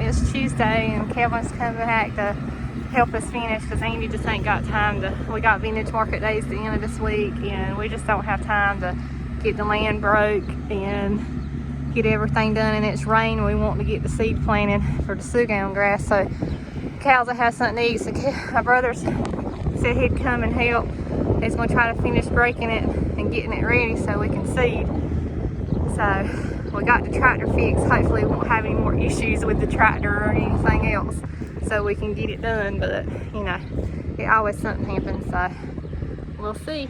It's Tuesday and Calvin's coming back to help us finish because Andy just ain't got time to. We got vintage market days at the end of this week and we just don't have time to get the land broke and get everything done. And it's rain. We want to get the seed planted for the sorghum grass so cows will have something to eat. So my brother said he'd come and help. He's going to try to finish breaking it and getting it ready so we can seed. So we got the tractor fixed. Hopefully we won't have any more issues with the tractor or anything else so we can get it done. But you know, it always something happens, so we'll see.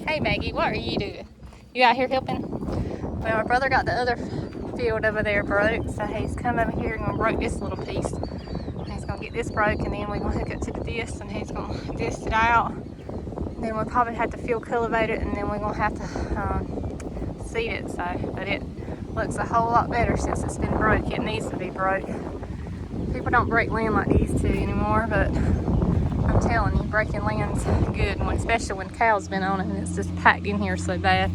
Hey Maggie, what are you doing? You out here helping? Well, my brother got the other field over there broke, so he's come over here and gonna break this little piece. And he's gonna get this broke, and then we're gonna hook it to the disc, and he's gonna disc it out. Then we'll probably have to field cultivate it, and then we're gonna have to seed it. So, but it looks a whole lot better since it's been broke. It needs to be broke. People don't break land like these two anymore, but I'm telling you, breaking land's good, especially when cows been on it and it's just packed in here so bad.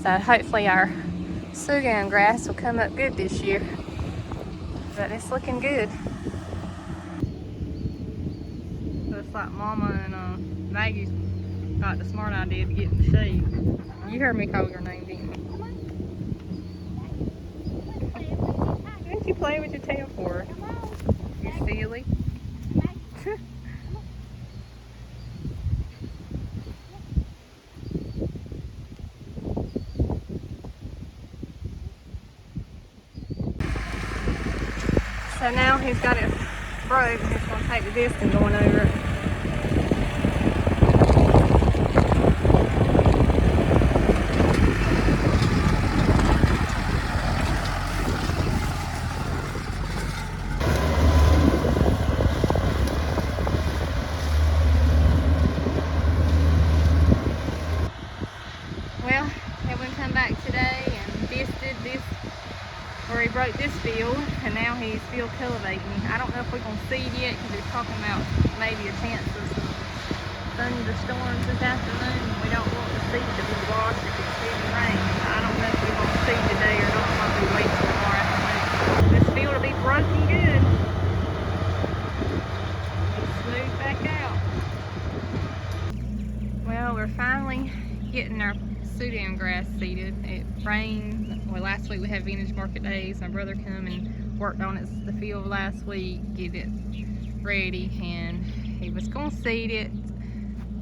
So hopefully our sorghum grass will come up good this year. But it's looking good. Looks like Mama and Maggie's got the smart idea to get in the shade. You heard me call your name, didn't you? What you play with your tail for? You silly. So now he's got it broke, he's going to take the disc and going over it. Well, Calvin come back today and disted this, where he broke this field, and now he's field cultivating. I don't know if we're going to seed yet because he's talking about maybe a chance of some thunderstorms this afternoon. We don't want the seed to be washed if it's heavy rain. I don't know if we're going to seed today or not. I might be waiting till tomorrow afternoon. This field will be broken good. It's smooth back out. Well, we're finally getting our sorghum grass seeded. It rained. Well, last week we had vintage market days. My brother come and worked on it, the field last week, get it ready, and he was gonna seed it,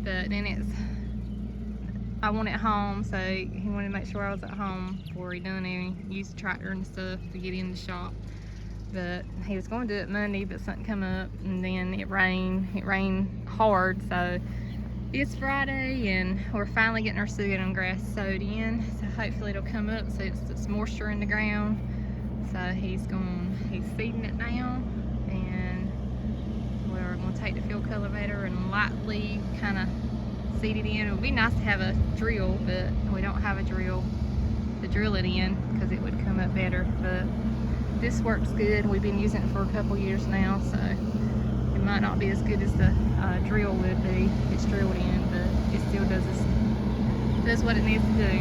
but then I want it home, so he wanted to make sure I was at home before he done it. He used the tractor and stuff to get in the shop, but he was going to do it Monday, but something come up, and then it rained hard, so it's Friday and we're finally getting our sorghum grass sowed in, so hopefully it'll come up so it's moisture in the ground. So he's seeding it now, and we're going to take the field cultivator and lightly kind of seed it in. It would be nice to have a drill, but we don't have a drill to drill it in because it would come up better. But this works good. We've been using it for a couple years now, so it might not be as good as the drill would be if it's drilled in, but it still does what it needs to do.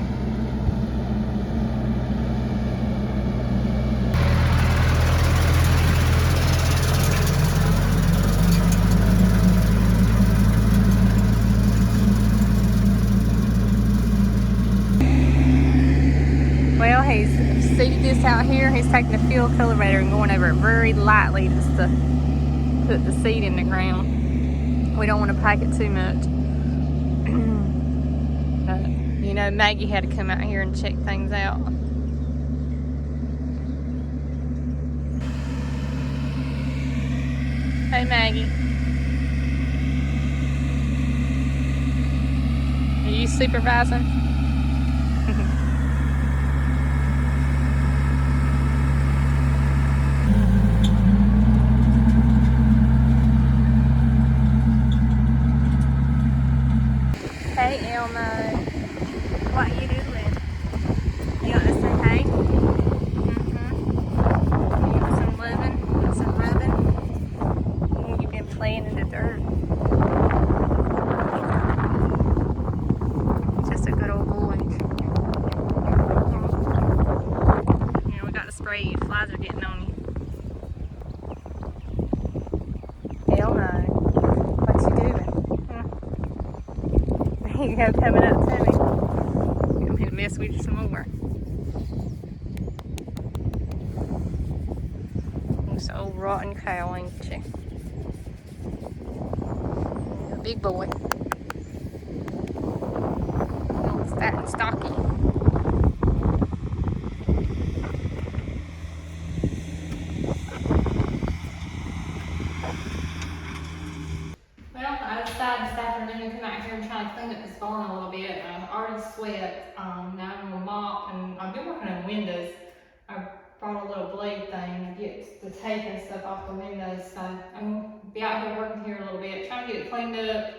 Well, he's seeded this out here. He's taking the field cultivator and going over it very lightly just to put the seed in the ground. We don't want to pack it too much. You know, Maggie had to come out here and check things out. Hey, Maggie. Are you supervising? Hey, Elmo. What you doing? You want to say hey? You want some loving? You want some rubbing? You've been playing in the dirt. Just a good old boy. You know, we got to spray you. Flies are getting on you. Elmo. What you doing? There you go, coming up to me. I'm going to mess with you some more. This old rotten cow, ain't you? A big boy. Old fat and stocky. Well, I decided this afternoon to come out here and try to clean up this barn a little bit. I've already swept. Now I'm going to mop, and I've been working on windows. I brought a little blade thing to get the tape and stuff off the windows. So I'm going to be out here working here a little bit, trying to get it cleaned up.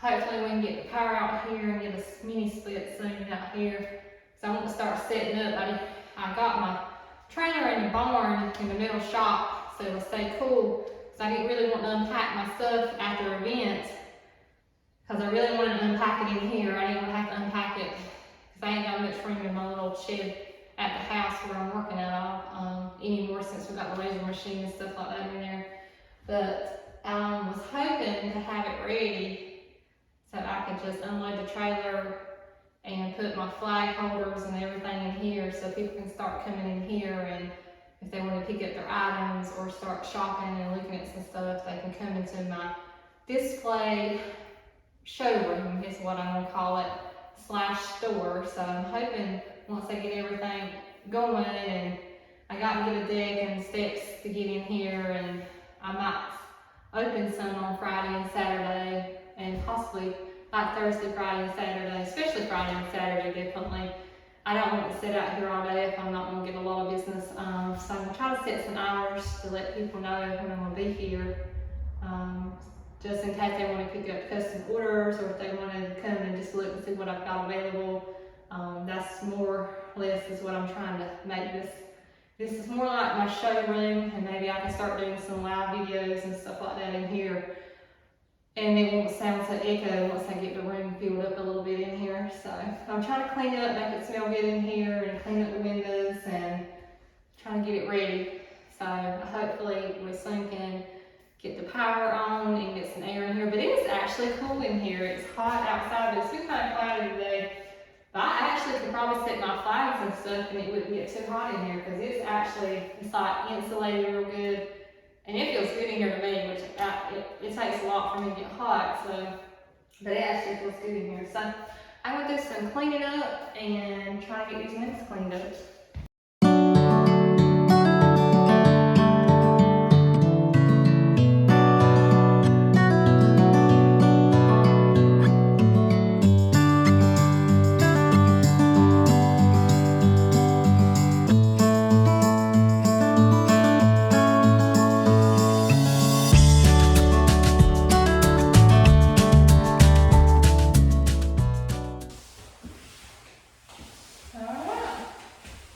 Hopefully we can get the power out here and get a mini split soon out here. So I want to start setting up. I got my trailer in the barn in the middle shop so it'll stay cool. So I didn't really want to unpack my stuff after events because I really wanted to unpack it in here. I didn't want to have to unpack it because I ain't got much room in my little shed at the house where I'm working out of anymore since we got the laser machine and stuff like that in there. But I was hoping to have it ready so I could just unload the trailer and put my flag holders and everything in here so people can start coming in here, and if they want to pick up their items or start shopping and looking at some stuff, they can come into my display showroom is what I'm going to call it, / store. So I'm hoping once I get everything going and I got to get a deck and steps to get in here, and I might open some on Friday and Saturday, and possibly like Thursday, Friday, and Saturday, especially Friday and Saturday, definitely. I don't want to sit out here all day if I'm not going to get a lot of business. So I'm going to try to set some hours to let people know when I'm going to be here, just in case they want to pick up custom orders or if they want to come and just look and see what I've got available. That's more or less is what I'm trying to make this. This is more like my showroom, and maybe I can start doing some live videos and stuff like that in here. And it won't sound so echo once I get the room filled up a little bit in here. So I'm trying to clean it up, make it smell good in here, and clean up the windows and trying to get it ready. So hopefully we soon can get the power on and get some air in here. But it is actually cool in here. It's hot outside, but it's been kind of cloudy today. But I actually could probably set my flags and stuff and it wouldn't get too hot in here because it's like insulated real good. And it feels good in here to me, which it takes a lot for me to get hot, so, but it actually feels good in here. So I'm going to do some cleaning up and try to get these windows cleaned up.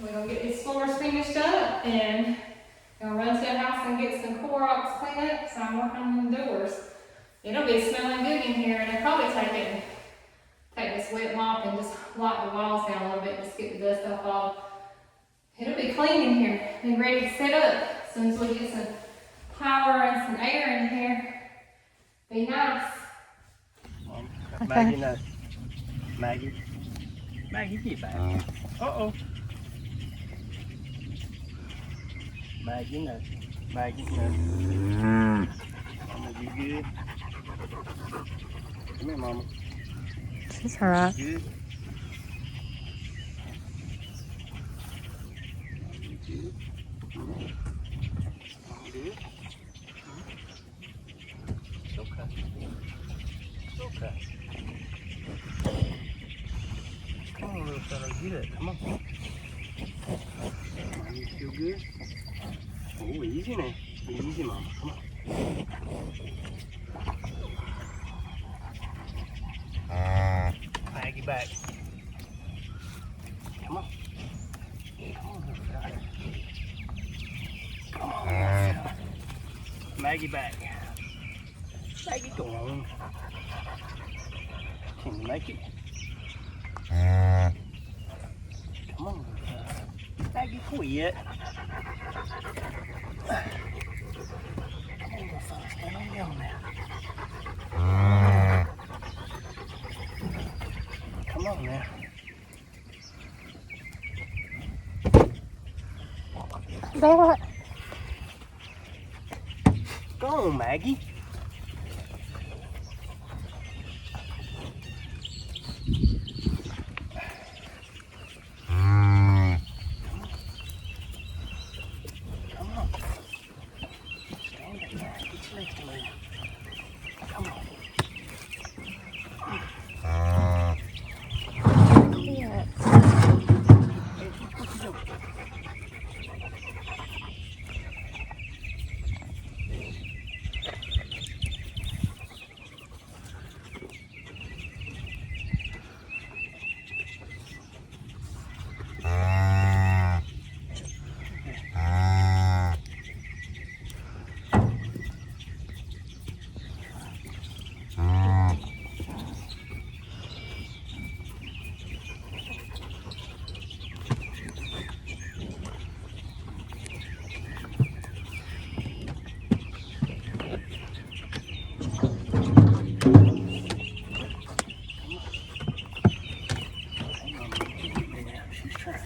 We're going to get these floors finished up and I'm going to run to the house and get some Clorox cleaned up, so I'm working on the doors. It'll be smelling good in here, and I'll probably take this wet mop and just wipe the walls down a little bit, just get the dust off. It'll be clean in here and ready to set up as soon as we get some power and some air in here. Be nice. Maggie, no. Maggie, get back. Uh-oh. Maggie, no. Mama, you good? Come here, Mama. She's alright. Good? You good? Okay. Come on, little fella, get it. Come on. You feel good? Oh, easy now. Easy, mama. Come on. Maggie back. Come on. Come on, little fella. Come on, little fella. Maggie back. Maggie, go on. Can you make it? Come on, little fella. Maggie, quit. Come on, little fella. Stay on down now. Come on now. That. Go on, Maggie. Come on. Stand up now. Get your legs to move. Come on. Yeah. Hey, what you doing? She's trying.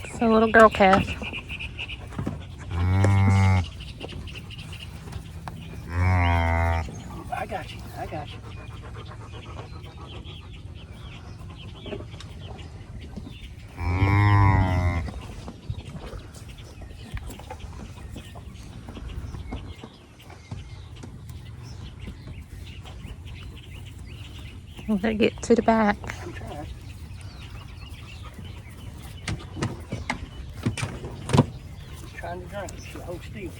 It's a little girl calf. I got you. I got you. Let her get to the back. I'm trying. She's trying to drink. She'll hold still.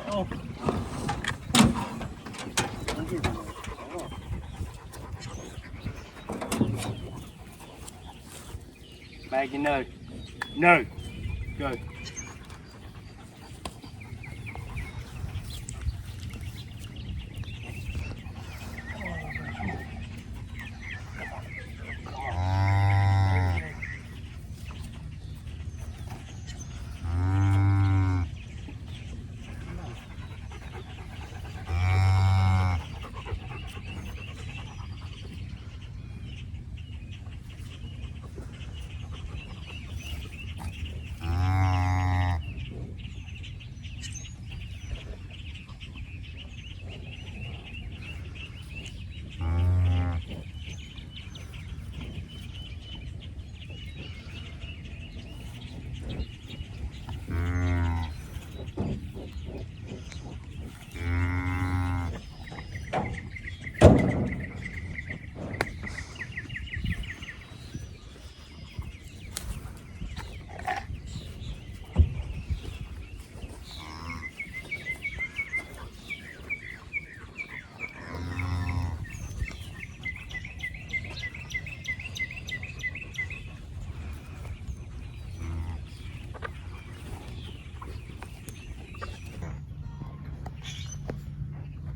Uh-oh. Don't get her. Maggie, no. No. Go.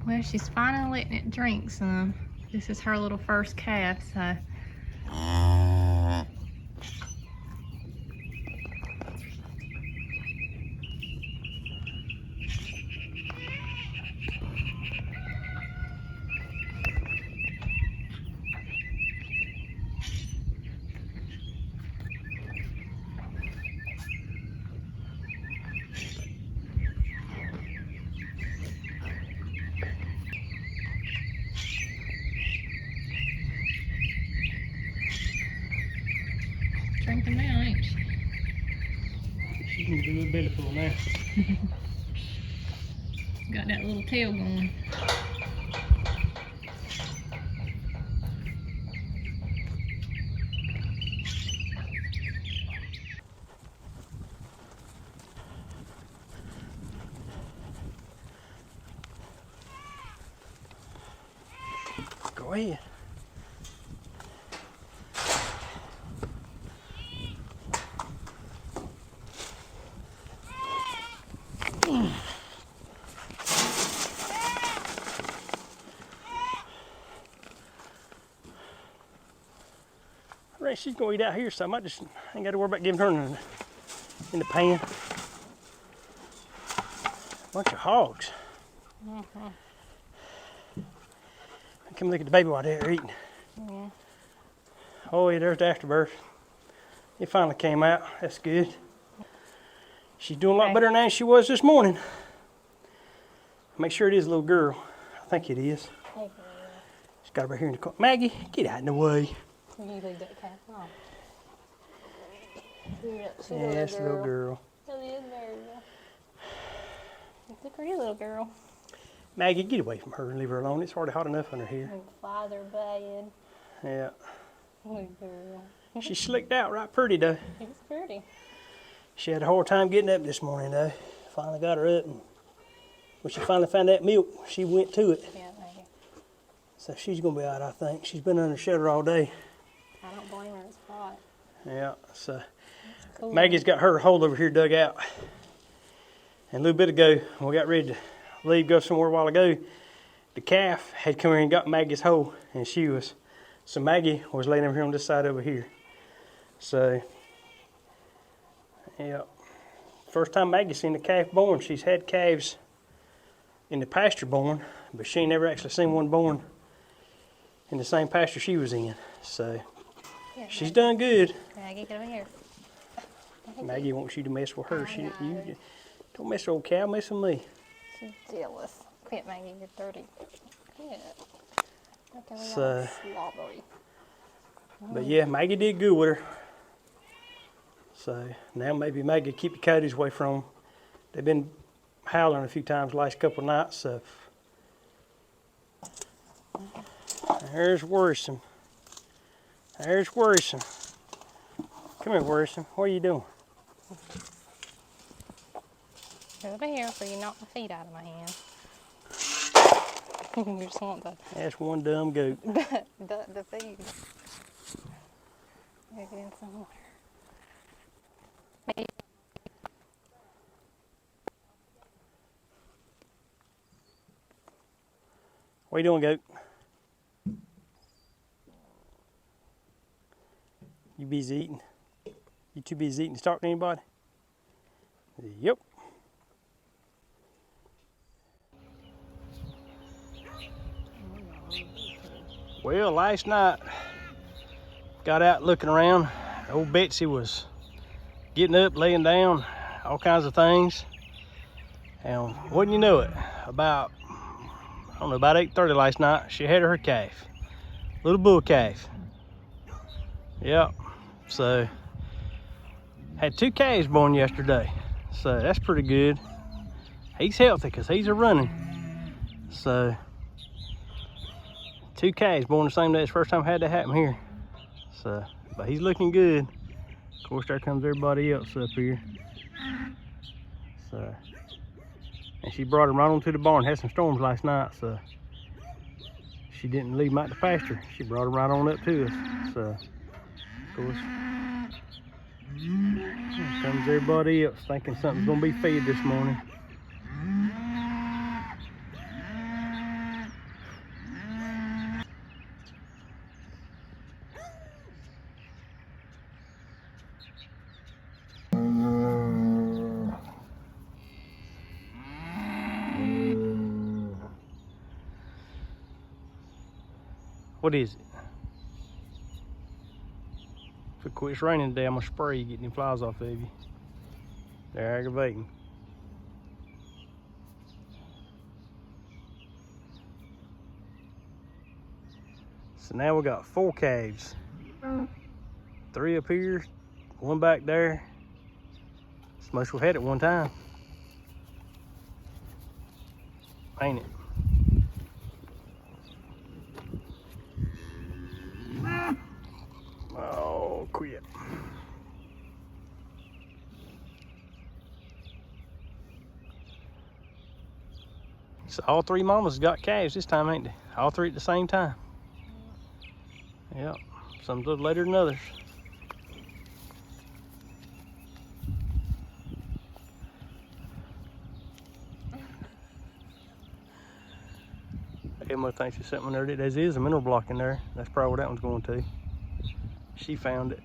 Well, she's finally letting it drink some. This is her little first calf, so. can do a little belly pull now. Got that little tail going. Go ahead. I reckon she's gonna eat out here, so I might just ain't got to worry about giving her in the pan. Bunch of hogs. Come look at the baby while they're eating. Yeah. Oh yeah, there's the afterbirth. It finally came out. That's good. She's doing a lot better now than she was this morning. Make sure it is a little girl. I think it is. She's got her right here in the corner. Maggie, get out in the way. You leave that calf alone. Yeah, that's a little girl. That is very good. It's a pretty little girl. Maggie, get away from her and leave her alone. It's already hot enough under here. And flies are bad. Yeah. Little girl. She slicked out right pretty though. She's pretty. She had a hard time getting up this morning though. Finally got her up, and when she finally found that milk, she went to it. Yeah, Maggie. So she's gonna be out, I think. She's been under shelter all day. I don't blame her, it's hot. Yeah, so Cool. Maggie's got her hole over here dug out. And a little bit ago, when we got ready to leave, go somewhere a while ago, the calf had come here and got Maggie's hole, and so Maggie was laying over here on this side over here. So, yeah, first time Maggie's seen a calf born. She's had calves in the pasture born, but she ain't never actually seen one born in the same pasture she was in. So, Yeah, she's done good. Maggie, get over here. Maggie wants you to mess with her. You don't mess with old cow, mess with me. She's jealous. Quit, Maggie, you're dirty. Quit. Okay, we So, slobbery. but yeah, Maggie did good with her. So now maybe Maggie keep the coyotes away from them. They've been howling a few times the last couple of nights. So there's worrisome. There's worrisome. Come here, worrisome. What are you doing? Get over here so you knock my feet out of my hand. You just want That's one dumb goat. the feed. Get in some water. What are you doing, goat? You busy eating? You too busy eating to talk to anybody? Yep. Well, last night, got out looking around. Old Betsy was getting up, laying down, all kinds of things. And wouldn't you know it, about 8:30 last night, she had her calf. Little bull calf. Yep. So, had 2 calves born yesterday. So that's pretty good. He's healthy because he's a running. So, 2 calves born the same day. It's the first time I had that happen here. So, but he's looking good. Of course, there comes everybody else up here. So, and she brought him right on to the barn. Had some storms last night, so she didn't leave him out the pasture. She brought him right on up to us. So, of course, here comes everybody else thinking something's gonna be fed this morning. What is it? If it quits raining today, I'm gonna spray you, get them flies off of you. They're aggravating. So now we got 4 calves. 3 up here, 1 back there. It's most we've had at one time. Ain't it? Oh, quit. So all three mamas got calves this time, ain't they? All three at the same time. Yep. Some a little later than others. Emma thinks there's something in there. There is a mineral block in there. That's probably where that one's going to. She found it.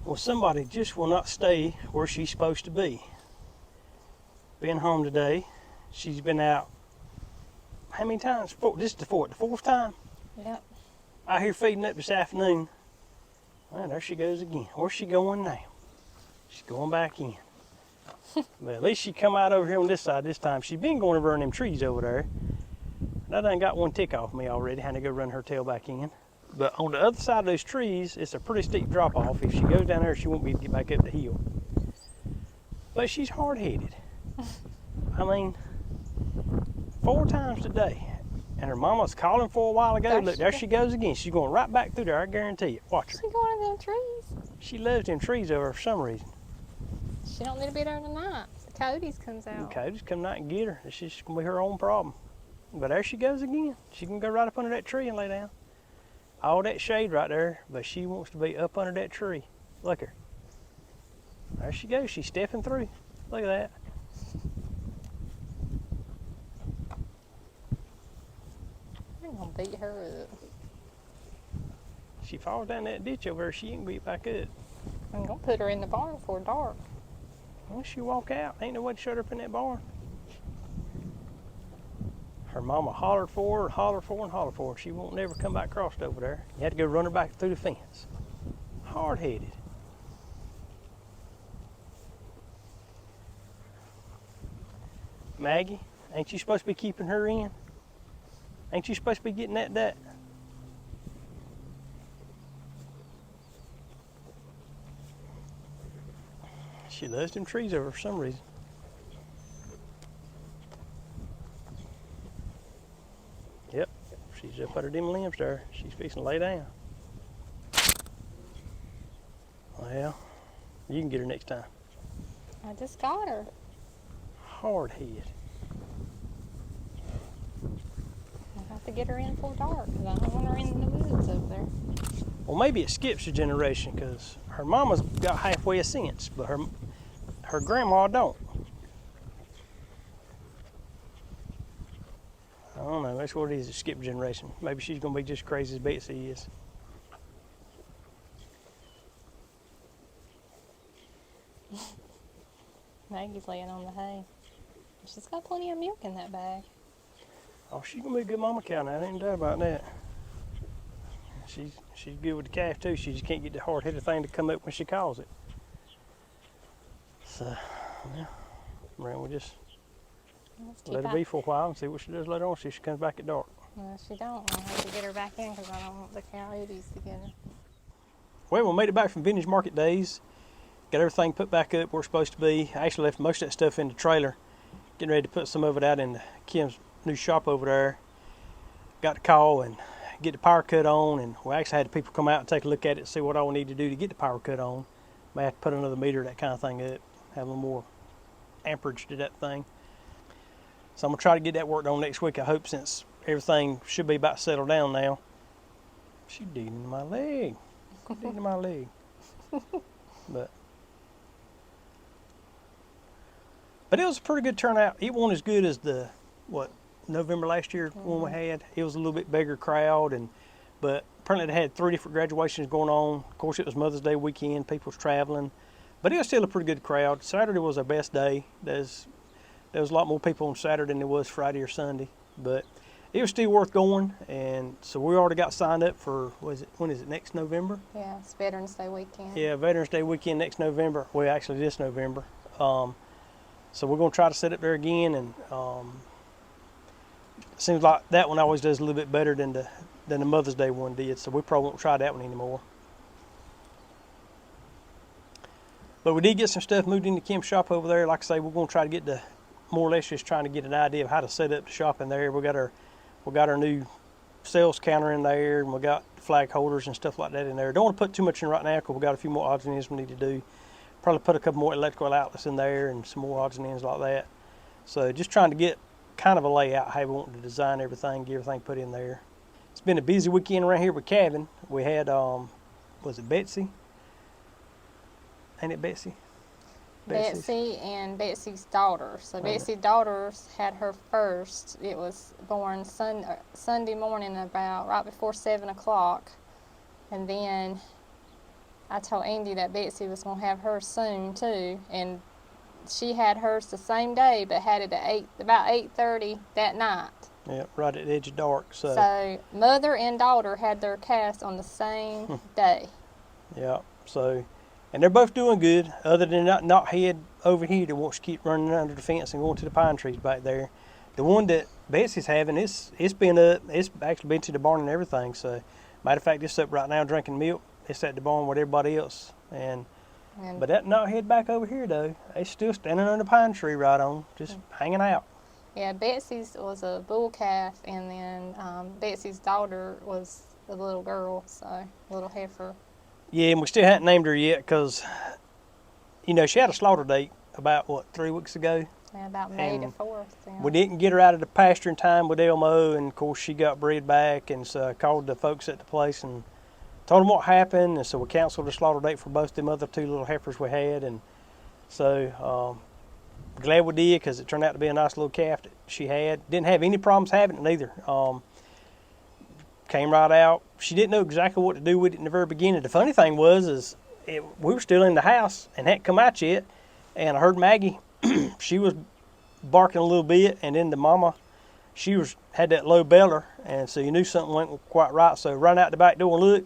Well, somebody just will not stay where she's supposed to be. Been home today. She's been out how many times? This is the fourth time? Yep. Out here feeding up this afternoon. Well, there she goes again. Where's she going now? She's going back in. But at least she come out over here on this side this time. She's been going over in them trees over there. And I done got one tick off me already. Had to go run her tail back in. But on the other side of those trees, it's a pretty steep drop off. If she goes down there, she won't be able to get back up the hill. But she's hard-headed. I mean, 4 times today. And her mama's calling for a while ago. Look, there she goes again. She's going right back through there, I guarantee you. Watch her. She's going to them trees. She loves them trees over for some reason. She don't need to be there tonight. The coyotes comes out. The coyotes come out and get her. It's just going to be her own problem. But there she goes again. She can go right up under that tree and lay down. All that shade right there, but she wants to be up under that tree. Look her. There she goes. She's stepping through. Look at that. I'm gonna beat her up. She falls down that ditch over there, she ain't beat back up. I'm gonna put her in the barn before dark. Once she walk out, ain't no way to shut her up in that barn. Her mama hollered for her, and hollered for her, and hollered for her. She won't never come back across over there. You had to go run her back through the fence. Hard-headed. Maggie, ain't you supposed to be keeping her in? Ain't you supposed to be getting that? She loves them trees over for some reason. Yep, she's up under them limbs there. She's fixing to lay down. Well, you can get her next time. I just got her. Hard head. I have to get her in before dark because I don't want her in the woods over there. Well, maybe it skips a generation because her mama's got halfway a sense, but her grandma don't. I don't know. That's what it is. A skip generation. Maybe she's gonna be just crazy as Betsy is. Maggie's laying on the hay. She's got plenty of milk in that bag. Oh, she's gonna be a good mama cow now. I ain't doubt about that. She's good with the calf too. She just can't get the hard-headed thing to come up when she calls it. So, yeah, we'll just let her be for a while and see what she does later on. See if she comes back at dark. Well, if she don't, I'll have to get her back in because I don't want the coyotes to get her. Well, we made it back from vintage market days. Got everything put back up where it's supposed to be. I actually left most of that stuff in the trailer. Getting ready to put some of it out in Kim's new shop over there. Got the call and get the power cut on, and we actually had the people come out and take a look at it and see what all we need to do to get the power cut on. May have to put another meter, that kind of thing up, have a little more amperage to that thing. So I'm gonna try to get that worked on next week, I hope, since everything should be about settled down now. She's digging into my leg. Digging into my leg. But it was a pretty good turnout. It wasn't as good as the, November last year one we had. It was a little bit bigger crowd, but apparently they had 3 different graduations going on. Of course, it was Mother's Day weekend. People was traveling, but it was still a pretty good crowd. Saturday was our best day. There was a lot more people on Saturday than there was Friday or Sunday, but it was still worth going. And so we already got signed up for, when is it, next November? Yeah, it's Veterans Day weekend. Yeah, Veterans Day weekend next November. Well, actually this November. So we're going to try to set up there again, and it seems like that one always does a little bit better than the Mother's Day one did. So we probably won't try that one anymore. But we did get some stuff moved into Kim's shop over there. Like I say, we're going to try to get the, more or less just trying to get an idea of how to set up the shop in there. We got our new sales counter in there, and we got flag holders and stuff like that in there. Don't want to put too much in right now because we got a few more odds and ends we need to do. Probably put a couple more electrical outlets in there and some more odds and ends like that. So just trying to get kind of a layout, how we want to design everything, get everything put in there. It's been a busy weekend around here with calving. We had, was it Betsy? Ain't it Betsy? Betsy and Betsy's daughter. So Betsy's daughter's had her first. It was born Sunday morning about right before 7 o'clock. And then I told Andy that Betsy was going to have hers soon too. And she had hers the same day, but had it at about 8:30 that night. Yeah, right at the edge of dark. So mother and daughter had their calves on the same day. Yeah, so, and they're both doing good, other than not head over here that wants to keep running under the fence and going to the pine trees back there. The one that Betsy's having, it's been up, it's actually been to the barn and everything. So, matter of fact, it's up right now drinking milk. It's at the barn with everybody else. But that not head back over here though. It's still standing under the pine tree right on, just hanging out. Yeah, Betsy's was a bull calf, and then Betsy's daughter was the little girl, so a little heifer. Yeah, and we still hadn't named her yet because, you know, she had a slaughter date about, 3 weeks ago? Yeah, about May the 4th. Yeah. We didn't get her out of the pasture in time with Elmo, and of course she got bred back, and so I called the folks at the place and told them what happened, and so we canceled the slaughter date for both them other two little heifers we had, and so glad we did because it turned out to be a nice little calf that she had. Didn't have any problems having it either. Came right out. She didn't know exactly what to do with it in the very beginning. The funny thing was we were still in the house and hadn't come out yet, and I heard Maggie. She was barking a little bit, and then the mama, she had that low beller, and so you knew something wasn't quite right. So run out the back door and look.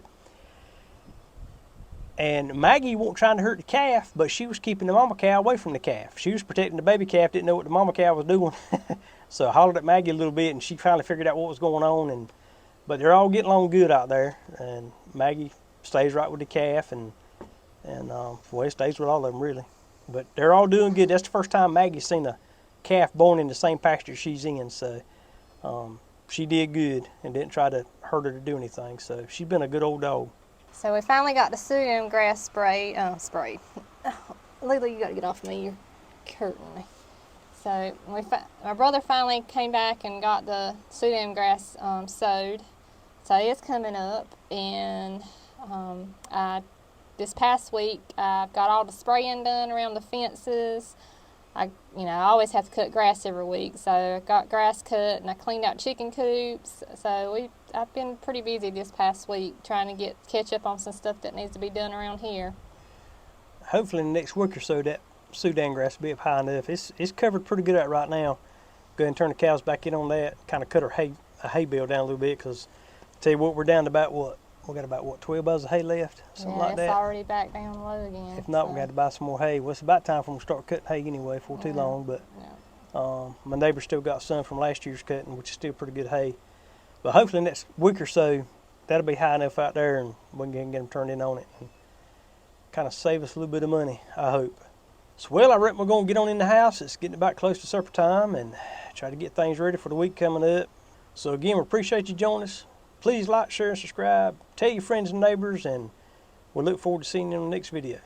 And Maggie wasn't trying to hurt the calf, but she was keeping the mama cow away from the calf. She was protecting the baby calf, didn't know what the mama cow was doing. So I hollered at Maggie a little bit, and she finally figured out what was going on. But they're all getting along good out there, and Maggie stays right with the calf, and well, it stays with all of them really. But they're all doing good. That's the first time Maggie's seen a calf born in the same pasture she's in, so she did good and didn't try to hurt her to do anything. So she's been a good old dog. So we finally got the sorghum grass sprayed. Lily, you got to get off me. You're hurting me. So my brother finally came back and got the sorghum grass sowed. So it's coming up, and this past week I've got all the spraying done around the fences. I always have to cut grass every week, so I got grass cut and I cleaned out chicken coops. So I've been pretty busy this past week trying to catch up on some stuff that needs to be done around here. Hopefully in the next week or so that Sudan grass will be up high enough. It's covered pretty good out right now. Go ahead and turn the cows back in on that. Kind of cut a hay bale down a little bit because tell you what, we're down to about we got about 12 bales of hay left, something like that. It's already back down low again. If not, we got to buy some more hay. Well, it's about time for them to start cutting hay anyway for too long. But my neighbor still got some from last year's cutting, which is still pretty good hay. But hopefully next week or so, that'll be high enough out there, and we can get them turned in on it and kind of save us a little bit of money, I hope. So, well, I reckon we're going to get on in the house. It's getting about close to supper time and try to get things ready for the week coming up. So, again, we appreciate you joining us. Please like, share, and subscribe. Tell your friends and neighbors, and we'll look forward to seeing you in the next video.